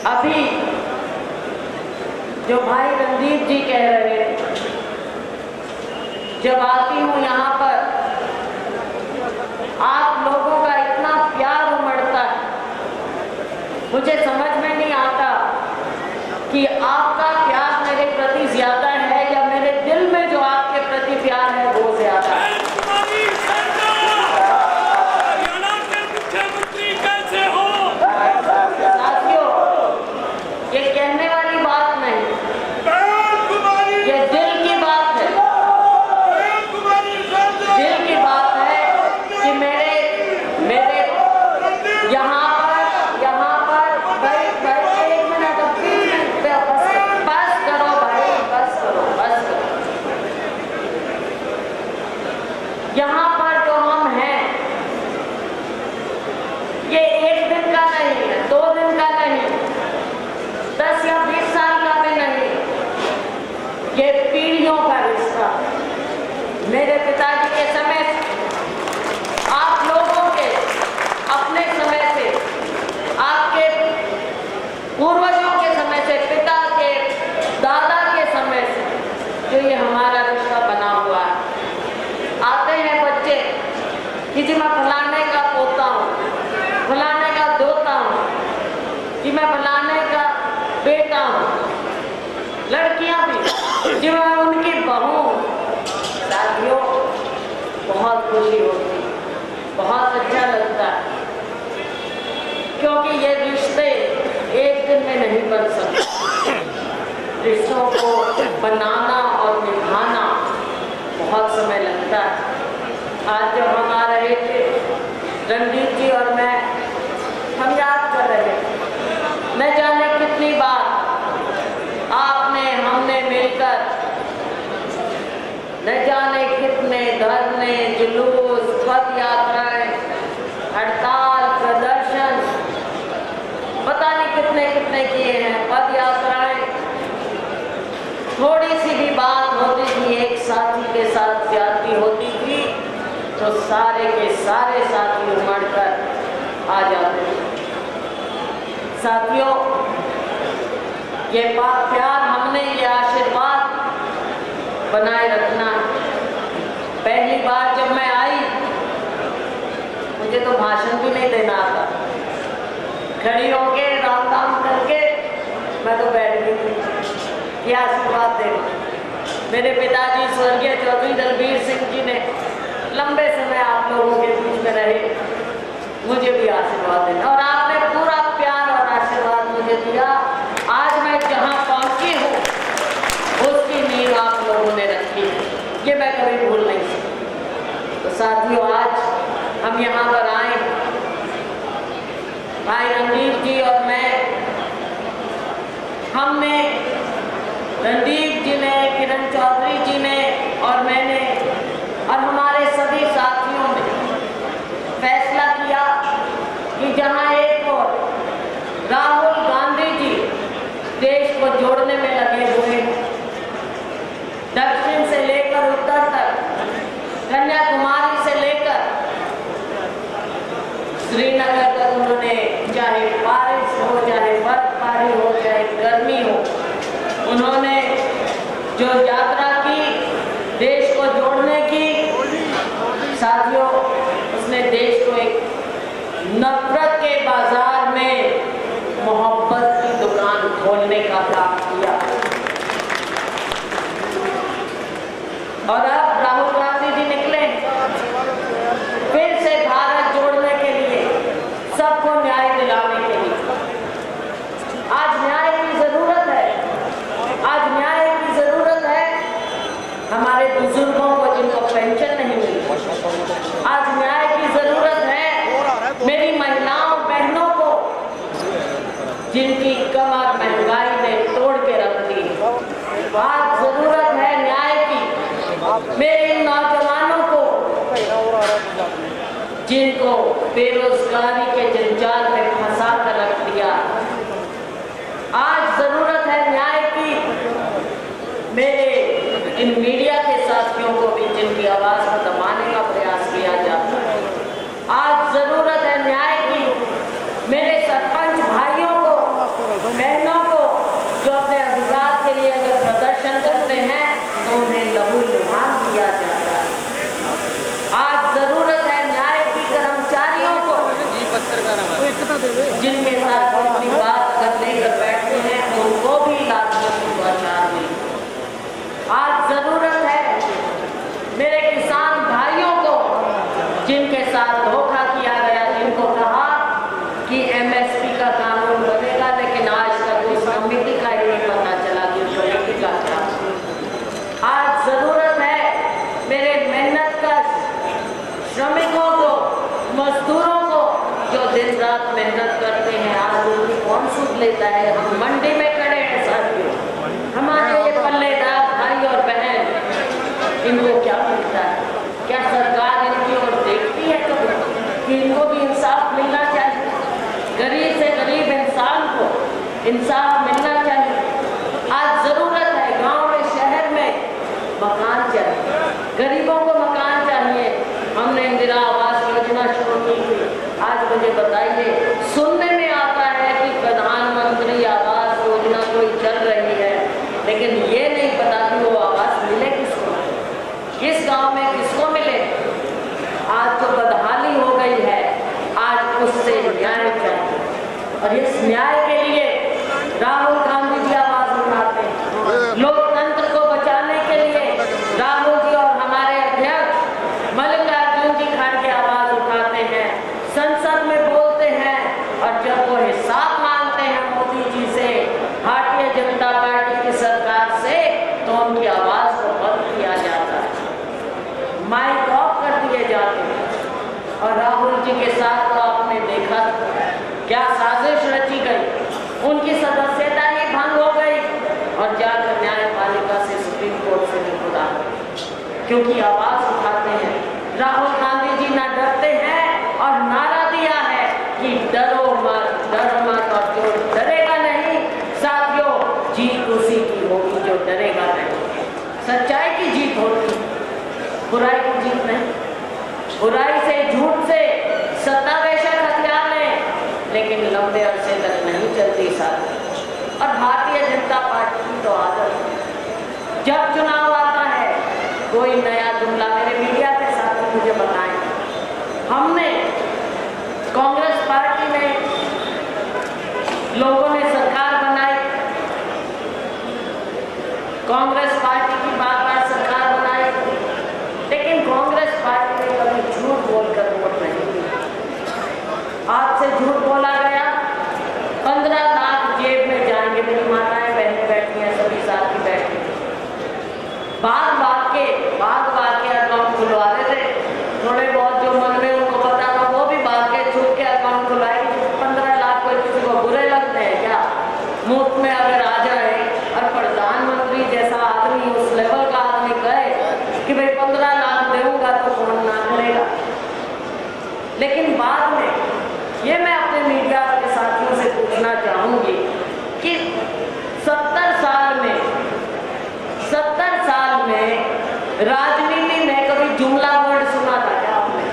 अभी जो भाई रणदीप जी कह रहे हैं, जब आती हूँ यहाँ पर आप लोगों का इतना प्यार उमड़ता है, मुझे समझ में नहीं आता कि आपका प्यार मेरे प्रति ज्यादा है या मेरे दिल में जो आपके प्रति प्यार है वो ज्यादा है। साथियों, ये कहने वाली बात नहीं, ये दिल की बात है। दिल की बात है कि मेरे यहाँ पर भाई एक मिनट बस करो भाई, बस करो। यहाँ पर जो हम हैं ये एक दिन का नहीं है, 2 दिन का नहीं, 10 या 20 साल का भी नहीं, ये पीढ़ियों का रिश्ता। मेरे पिताजी के समय से, आप लोगों के अपने समय से, आपके पूर्वजों के समय से, पिता के दादा के समय से जो ये हमारा रिश्ता बना हुआ है। आते हैं बच्चे कि जी मैं फलाने का पोता हूँ, फलाने का दोता हूँ, कि मैं फलाने का बेटा हूँ। लड़कियां भी जी मैं उनकी बहू हूँ। साथियों, बहुत खुशी होती, बहुत अच्छा लगता है, क्योंकि ये रिश्ते एक दिन में नहीं बन सकते। रिश्तों को बनाना और निभाना बहुत समय लगता है। आज जब हम आ रहे थे, रणदीप जी और मैं, हम याद कर रहे थे, न जाने कितनी बार आपने हमने मिलकर न जाने कितने धरने, जुलूस, पद यात्राएं, हड़ताल, प्रदर्शन, पता नहीं कितने किए हैं। पद यात्राएं, थोड़ी सी भी बात होती थी, एक साथी के साथ ज्यादती होती थी तो सारे के सारे साथी उमड़कर आ जाते थे। साथियों, ये प्यार हमने, ये आशीर्वाद बनाए रखना है। पहली बार जब मैं आई, मुझे तो भाषण भी नहीं देना आता, खड़ी होके राम राम करके मैं तो बैठ गई थी कि आशीर्वाद देना। मेरे पिताजी स्वर्गीय चौधरी दलबीर सिंह जी ने लंबे समय आप लोगों के बीच में रहे, मुझे भी आशीर्वाद देना, और आपने पूरा प्यार और आशीर्वाद मुझे दिया। आज मैं जहाँ पहुँची हूँ उसकी नींव आप लोगों ने रखी, ये मैं कभी भूल नहीं सकती। तो साथियों, आज हम यहाँ पर आए, भाई रणदीप जी और मैं, हमने, रणदीप जी ने, किरण चौधरी जी ने और मैंने और हमारे सभी साथियों ने फैसला किया कि जहाँ एक और राहुल गांधी जी देश को जोड़ने में लगे हुए हैं, दक्षिण से लेकर उत्तर तक, कन्याकुमारी से लेकर श्रीनगर तक, उन्होंने चाहे बारिश हो, चाहे बर्फबारी हो, चाहे गर्मी हो, उन्होंने जो यात्रा की देश को जोड़ने की, साथियों, उसने देश को एक नफरत के बाजार में मोहब्बत की दुकान खोलने का काम किया। और अब राहुल गांधी जी निकले फिर से भारत जोड़ने के लिए, सबको न्याय दिलाने के लिए। आज न्याय की जरूरत है, आज न्याय की जरूरत है हमारे बुजुर्गों को जिनको पेंशन नहीं मिली। आज न्याय की जरूरत है मेरी महिलाओं बहनों को जिनकी कमर महंगाई ने तोड़ के रख दी। आज जरूरत है न्याय की मेरे इन नौजवानों को जिनको बेरोजगारी के जंजाल में फंसा कर रख दिया। आज जरूरत है न्याय की मेरे इन मीडिया के साथियों को भी जिनकी आवाज को दबाने का प्रयास किया जाता है। आज जरूरत है न्याय की मेरे सरपंच भाइयों को, रात मेहनत करते हैं, आज उनकी कौन सुध लेता है। हम मंडी में खड़े हैं साथियों, हमारे ये पल्लेदार भाई और बहन, इनको क्या मिलता है? क्या सरकार इनकी ओर देखती है कभी कि इनको भी इंसाफ मिलना चाहिए? गरीब से गरीब इंसान को इंसाफ मिलना चाहिए। आज जरूरत है, गांव में शहर में मकान चाहिए, गरीबों को मकान चाहिए। हमने इंदिरा आवास योजना शुरू की थी। आज मुझे बताइए, सुनने में आता है कि प्रधानमंत्री आवास योजना कोई चल रही है, लेकिन ये नहीं पता कि वो आवास मिले किसको, किस गांव में किसको मिले। आज तो बदहाली हो गई है, आज उससे न्याय चाहिए और इस न्याय के लिए राहुल गांधी जी आवाज उठाते हैं। लोकतंत्र को बचाने के लिए राहुल जी और हमारे अध्यक्ष मल्लिकार्जुन जी खड़गे आवाज उठाते हैं, संसद में बोलते हैं और जब वो हिसाब मांगते हैं मोदी जी से, भारतीय जनता पार्टी की सरकार से, तो उनकी आवाज को बंद किया जाता है, माइक ऑफ कर दिए जाते हैं। और राहुल जी के साथ तो आपने देखा क्या साजिश रची गई, उनकी सदस्यता ही भंग हो गई और जाकर न्यायपालिका से सुप्रीम कोर्ट से निकला, क्योंकि आवाज उठाते हैं। राहुल गांधी जी ना डरते हैं और नारा दिया है कि डरो मत, डरो मत, और जो डरेगा नहीं साथियों, जीत उसी की होगी जो डरेगा नहीं। सच्चाई की जीत होती, बुराई की जीत नहीं। बुराई से, झूठ से सत्ता बेशक हथियार लें, लेकिन लंबे अरसे तक नहीं चलती साथी। और भारतीय जनता पार्टी की तो आदत है, जब चुनाव आता है कोई नया जुमला, मेरे मीडिया के साथी मुझे बताएं, हमने कांग्रेस पार्टी में लोगों ने सरकार बनाई, कांग्रेस पार्टी की बार-बार सरकार बनाई, लेकिन कांग्रेस पार्टी ने कभी झूठ बोलकर वोट नहीं दिया। आज से झूठ बोला गया, 15 लाख जेब में जाएंगे। मेरी माताएं बहनें बैठी हैं, सभी साथ ही बैठी, भाग के अकाउंट खुलवा रहे थे। थोड़े बहुत जो मन में उनको पता था वो भी भाग के छुप के अकाउंट खुलवाएगी। 15 लाख कोई किसी को बुरे लगते हैं क्या? मुफ्त में अगर आ जाए और प्रधानमंत्री जैसा आदमी, उस लेवल का आदमी कहे कि भाई 15 लाख दूंगा तो कौन ना करेगा। लेकिन बाद में ये मैं अपने मीडिया के साथियों से पूछना चाहूंगी कि 70 साल में राजनीति में कभी जुमला वर्ड सुना था क्या आपने?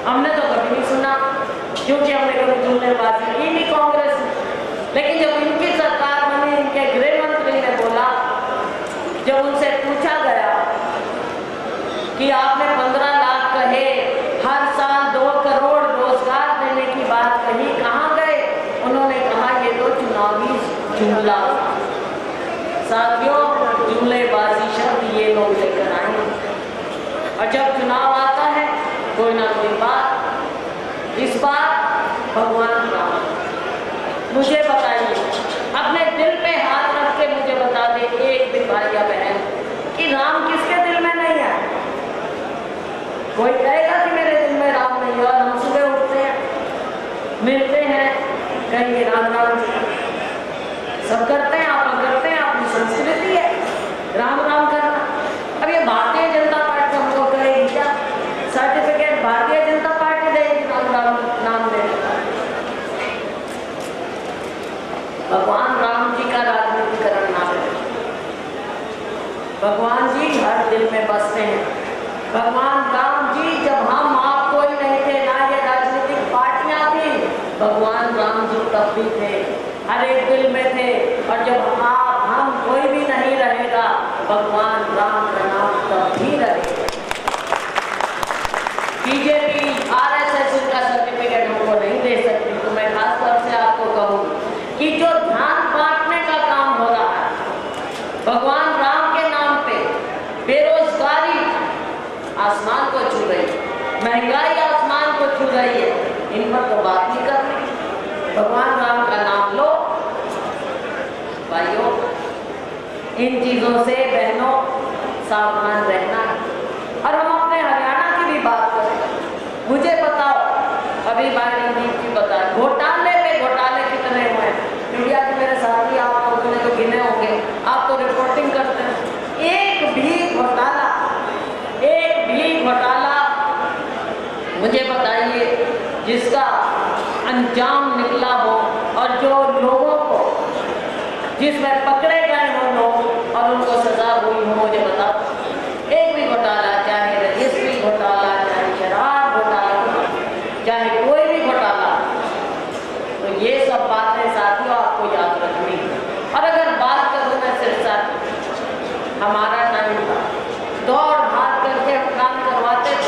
हमने तो कभी नहीं सुना, क्योंकि हमने कभी जुमलेबाजी की नहीं कांग्रेस। लेकिन जब इनकी सरकार बनी, इनके गृह मंत्री ने बोला, जब उनसे पूछा गया कि आपने 15 लाख कहे, हर साल 2 करोड़ रोजगार देने की बात कही, कहाँ गए? उन्होंने कहा ये तो चुनावी जुमला। साथियों, जुमलेबाजी शब्द ये लोग लेकर आए और जब चुनाव आता है कोई ना कोई बात। इस बार भगवान राम, मुझे बताइए, अपने दिल पे हाथ रख के मुझे बता दे एक भी भाई या बहन कि राम किसके दिल में नहीं है? कोई कहेगा कि मेरे दिल में राम नहीं है, और हम सुबह उठते हैं, मिलते हैं, कहेंगे राम राम, सब करते हैं, आप करते हैं, आपकी संस्कृति है राम राम करना। अब ये भारतीय जनता पार्टी हमको कहेगी क्या? सर्टिफिकेट भारतीय जनता पार्टी देगी राम राम नाम देने का? भगवान राम जी का राजनीतिकरण ना करें। भगवान जी हर दिल में बसते हैं। भगवान राम जी जब हम आप कोई नहीं थे, ना ये राजनीतिक पार्टियां थी, भगवान राम जी तब भी थे, हर एक दिल में थे। और जब आप हम कोई भी नहीं रहेगा, भगवान राम का नाम तब भी रहेगा। बीजेपी आरएसएस का सर्टिफिकेट हमको नहीं दे सकती। तो मैं खास तौर से आपको कहूँ कि जो ध्यान बांटने का काम हो रहा है भगवान राम के नाम पे, बेरोजगारी आसमान को छू रही है, महंगाई आसमान को छू रही है, इन पर तो बात नहीं करनी। भगवान राम का नाम लो भाइयों, इन चीजों से बहनों सावधान रहना है। और हम अपने हरियाणा की भी बात करें, मुझे बताओ, अभी बारी जी बता घोटाले पे घोटाले कितने हुए। मीडिया के मेरे साथी आप लोगों ने तो गिने होंगे, आप तो रिपोर्टिंग करते हैं। एक भी घोटाला मुझे बताइए जिसका अंजाम निकला हो और जो लोगों को जिसमें पकड़े गए हो लोग और उनको सजा हुई हो, मुझे बता। एक भी घोटाला, चाहे रजिस्ट्री घोटाला, चाहे शराब घोटाला, चाहे कोई भी घोटाला, तो ये सब बातें साथियों आपको याद रखनी है। और अगर बात करूँ मैं सिरसा, हमारा टाइम था, दौड़ भाग करके हम काम करवाते थे।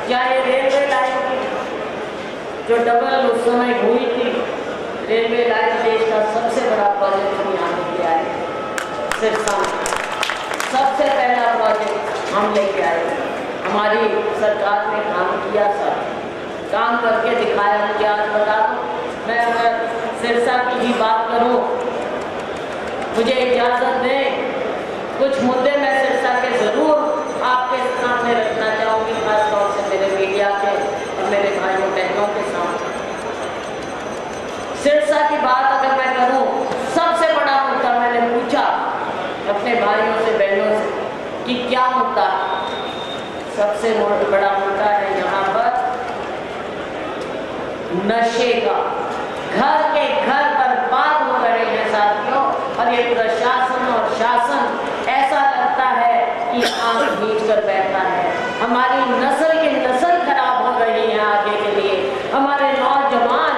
चाहे रेलवे लाइन की जो डबल उस समय हुई थी, रेलवे लाइन देश का सबसे बड़ा प्रोजेक्ट हम यहाँ लेके आए सिरसा में। सबसे पहला प्रोजेक्ट हम लेके आए, हमारी सरकार ने काम किया, सर काम करके दिखाया। मुझे आज बता दो, मैं अगर सिरसा की ही बात करूँ, मुझे इजाज़त दें, कुछ मुद्दे मैं सिरसा के ज़रूर आपके सामने रखना चाहूँगी, खासतौर से मेरे मीडिया के और मेरे भाइयों बहनों के सामने। सिरसा की बात अगर मैं करूँ, सबसे बड़ा मुद्दा मैंने पूछा अपने भाइयों से बहनों से कि क्या मुद्दा है। सबसे बड़ा मुद्दा है यहाँ पर नशे का। घर के घर बर्बाद हो रहे हैं साथियों, और ये प्रशासन और शासन ऐसा लगता है कि आंख भींच कर बैठा है। हमारी नस्ल की नस्ल खराब हो रही है आगे के लिए, हमारे नौजवान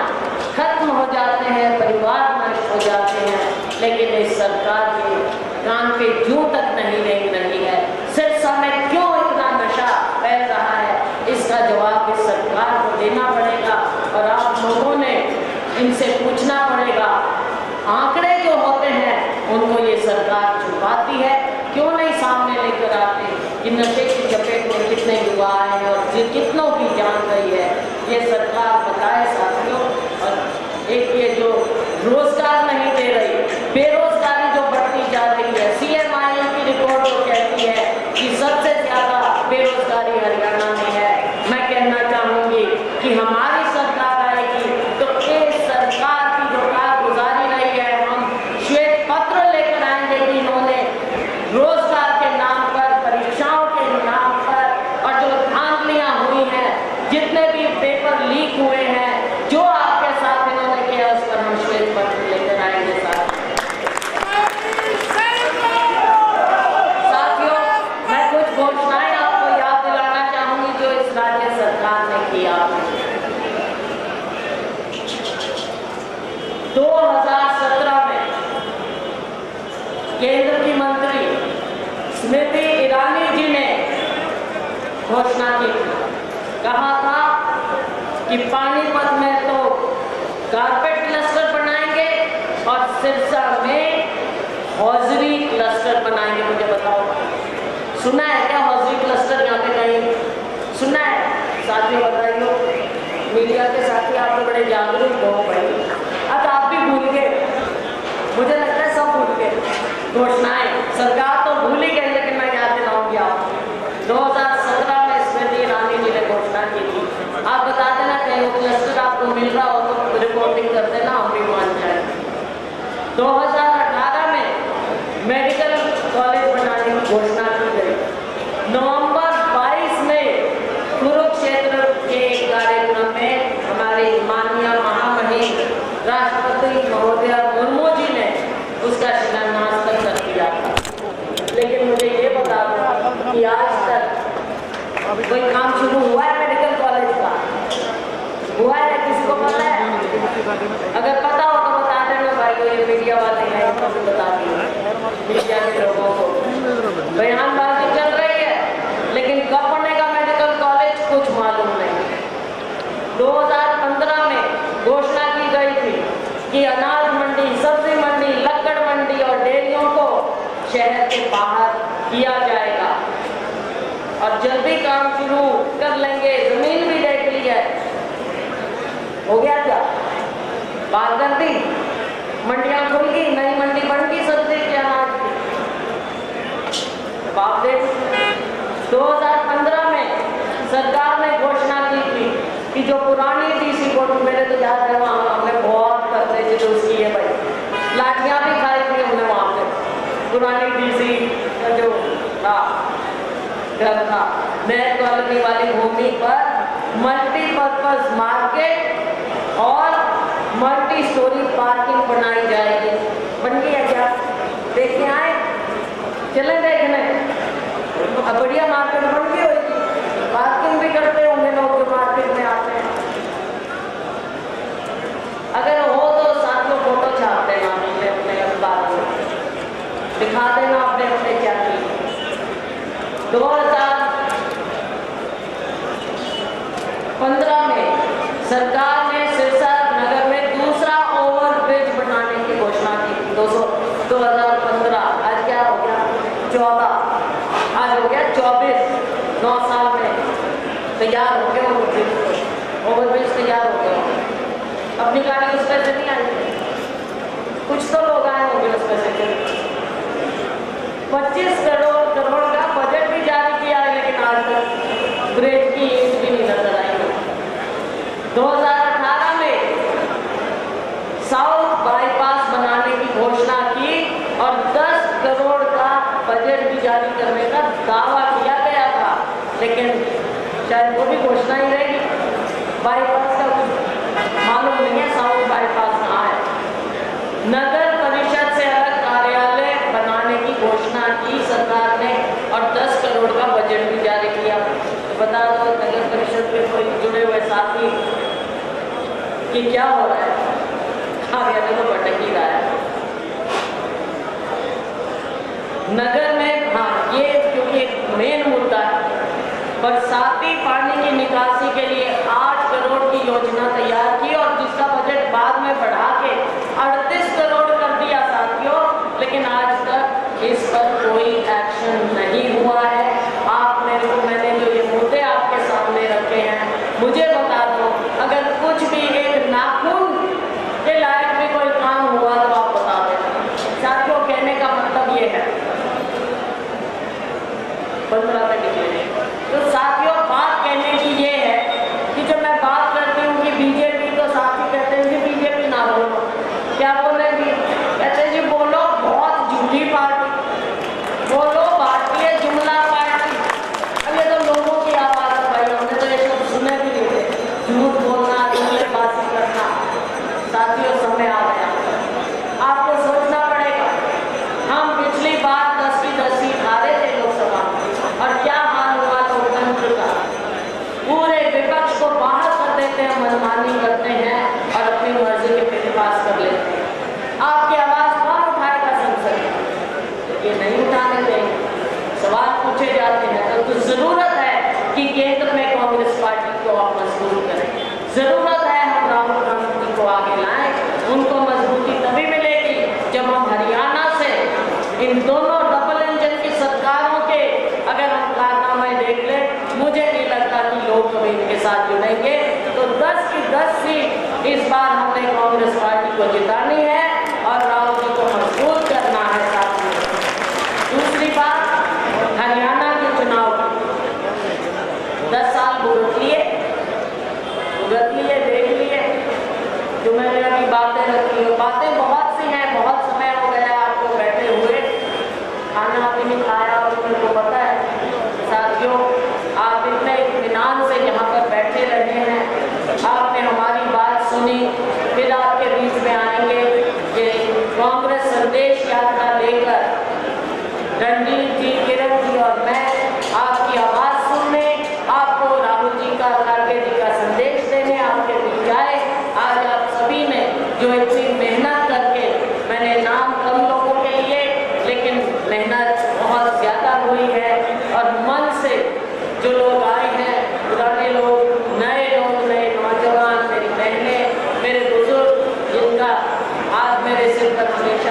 खत्म हो जाते हैं, परिवार नष्ट हो जाते हैं, लेकिन इस सरकार के कान पे जूं तक नहीं रेंग रही है। सिरसा में क्यों इतना नशा फैल रहा है, इसका जवाब इस सरकार को देना पड़ेगा और आप लोगों ने इनसे पूछना पड़ेगा। आंकड़े जो होते हैं उनको ये सरकार छुपाती है, क्यों नहीं सामने लेकर आते कि नशे की चपेट में कितने युवा आए हैं और कितनों की जान गई है, ये सरकार बताए साथियों। और एक ये जो रोजगार नहीं दे रही, बेरोजगारी जो बढ़ती जा रही है, CMIM की रिपोर्ट तो कहती है कि सबसे ज्यादा बेरोजगारी हरियाणा में है। मैं कहना चाहूँगी कि हमारी सरकार आएगी तो इस सरकार की जो कारगुजारी रही है, हम श्वेत पत्र लेकर आएंगे कि इन्होंने रोजगार के नाम पर, परीक्षाओं के नाम पर और जो धांधलियां हुई हैं, जितने भी पेपर लीक हुए हैं, जो आपके साथ इन्होंने किया, उस पर हम श्वेत पत्र लेकर आएंगे साथियों। मैं कुछ घोषणाएं आपको याद दिलाना चाहूंगी जो इस राज्य सरकार ने किया। 2017 में केंद्र की मंत्री स्मृति ईरानी जी ने घोषणा की, कहा था कि पानीपत में तो कारपेट क्लस्टर बनाएंगे और सिरसा में हौजरी क्लस्टर बनाएंगे। मुझे बताओ, सुना है क्या हौजरी क्लस्टर यहाँ पे कहीं सुना है? साथियों बताइए, मीडिया के साथी आप तो बड़े जागरूक हो भाई। अब आप भी भूल गए, मुझे लगता है सब भूल गए घोषणाएं। सरकार तो भूल ही गई, लेकिन मैं याद दिलाऊंगी आपको। 2017 में स्मृति ईरानी जी ने घोषणा की थी। आप बता देना कहीं वो क्लस्टर आपको मिल रहा हो तो रिपोर्टिंग कर देना, हम भी मान जाए। 2018 में मेडिकल कॉलेज बनाने की घोषणा की गई। नवंबर 22 में कुरुक्षेत्र के एक कार्यक्रम में हमारे माननीय महामहिम राष्ट्रपति महोदय मुर्मू जी ने उसका शिलान्यास तक कर दिया था। लेकिन मुझे ये बता दो कि आज तक कोई काम शुरू हुआ है मेडिकल कॉलेज का? हुआ है? किसी को पता है? अगर पता हो तो बता देना भाई, ये मीडिया वाले हैं, इनको भी बता दिए मीडिया के लोगों को। बयानबाजी चल रही है, लेकिन कब बनेगा मेडिकल कॉलेज कुछ मालूम नहीं। 2015 में घोषणा की गई थी कि अनाज मंडी, सब्जी मंडी, लक्कड़ मंडी और डेयरियों को शहर के बाहर किया जाएगा और जल्दी काम शुरू कर लेंगे। जमीन भी देख ली है, हो गया क्या? बात कर दी, मंडियां खुल गई, नई मंडी बन गई सब्जी के अनाज की। बात देख, 2015 में सरकार ने घोषणा की थी कि जो पुरानी DC कोर्ट, मेरे तो याद है वहाँ नेट कॉलोनी वाली भूमि पर मल्टीपर्पज मार्केट और मल्टी स्टोरी पार्किंग बनाई जाएगी। बन गई है क्या? देखने आए, चले देखने। अब बढ़िया मार्केट बन गई होगी, पार्किंग भी करते होंगे लोग जो मार्केट में आते हैं। अगर हो तो साथियों फोटो छाप देना अपने अपने अखबार में, दिखा देना अपने अपने क्या की। 2015 में सरकार ने सिरसा नगर में दूसरा ओवरब्रिज बनाने की घोषणा की। 2015, आज क्या हो गया? 14, आज हो गया 24। 9 साल में तैयार हो गया ओवरब्रिज तैयार हो गया। अपनी गाड़ी उस पर से नहीं आई, कुछ तो लोग आए होंगे उस पर से। 25 करोड़ का बजट भी जारी किया है, लेकिन आज तक ब्रिज की ईंट भी नहीं नजर आई। 2018 में साउथ बाईपास बनाने की घोषणा की और 10 करोड़ का बजट भी जारी करने का दावा किया गया था, लेकिन शायद वो भी घोषणा ही रहेगी। बाईपास का मालूम नहीं है साउथ बाईपास कहाँ है। नगर परिषद से अलग कार्यालय बनाने की घोषणा की सरकार ने और 10 करोड़ का बजट भी जारी किया। बता दो नगर परिषद में कोई जुड़े हुए साथी कि क्या हो रहा है? कार्यालय तो भटक ही रहा है। नगर में हाँ, ये क्योंकि एक मेन मुद्दा है, बरसाती पानी की निकासी के लिए 8 करोड़ की योजना तैयार की और जिसका बजट बाद में बढ़ा के 38 करोड़ कर दिया साथियों, लेकिन आज तक इस पर कोई एक्शन नहीं हुआ है। आप मेरे को, मैंने जो ये मुद्दे आपके सामने रखे हैं, मुझे बता दो, अगर कुछ भी एक नाखून के लायक भी कोई काम हुआ तो आप बता देना साथियों। कहने का मतलब ये है 15 में निकले। तो साथियों बात कहने की ये है कि जब मैं बात करती हूँ कि बीजेपी, तो साथी कहते हैं कि बीजेपी ना बोलो। क्या बोलेंगे? कहते हैं जी बोलो बहुत झूठी पार्टी, बोलो भारतीय जुमला पार्टी। अब ये तो लोगों की आवाज है भाई, हमने तो ये सब सुने भी नहीं थे। झूठ बोलना, जुमलेबाजी करना। साथियों समय आ गया, आपको सोचना पड़ेगा। हम पिछली बार 10 की 10 सीट हारे थे लोकसभा, और क्या हाल हुआ लोकतंत्र का? पूरे विपक्ष को बाहर कर देते हैं, मनमानी करते हैं और अपनी मर्जी के बिल पास कर लेते हैं। आपकी आवाज कौन उठाएगा संसद में? ये नहीं उठाने देंगे। सवाल पूछे जाते हैं तो जरूरत है कि केंद्र में कांग्रेस पार्टी को आप मजबूत करें। जरूरत है हम राहुल गांधी को आगे लाएं। उनको मजबूती तभी मिलेगी जब हम हरियाणा से इन दोनों डबल इंजन की सरकारों के अगर हम कारनामे देख लें, मुझे नहीं लगता कि लोग कभी इनके साथ जुड़ेंगे। तो 10 की 10 सीट इस बार हमने कांग्रेस पार्टी को जितानी है और राहुल जी को मजबूत करना है साथियों। दूसरी बात, हरियाणा के चुनाव 10 साल भुगत लिए, देख लिए। जो मैंने अभी बातें रखी है, बातें बहुत सी हैं, बहुत समय हो गया आपको बैठे हुए, खाना भी नहीं खाया और उनको पता है साथियों। आप इतने इत्मीनान से यहाँ पर बैठे रहे हैं, आपने हमारी बात सुनी, फिर आपके बीच में आएंगे कि कांग्रेस संदेश यात्रा लेकर रणजीत जी, किरण जी और मैं आपकी आवाज़ सुनने, आपको राहुल जी का, खड़गे जी का संदेश देने आपके बीच आए। आज आप सभी ने जो इतनी मेहनत करके, मैंने नाम कम लोगों के लिए, लेकिन मेहनत बहुत ज़्यादा हुई है और मन से जो लोग आए हैं, पुराने लोग, नए नौजवान, मेरी बहनें, मेरे बुजुर्ग, जिनका आज मेरे सिर पर हमेशा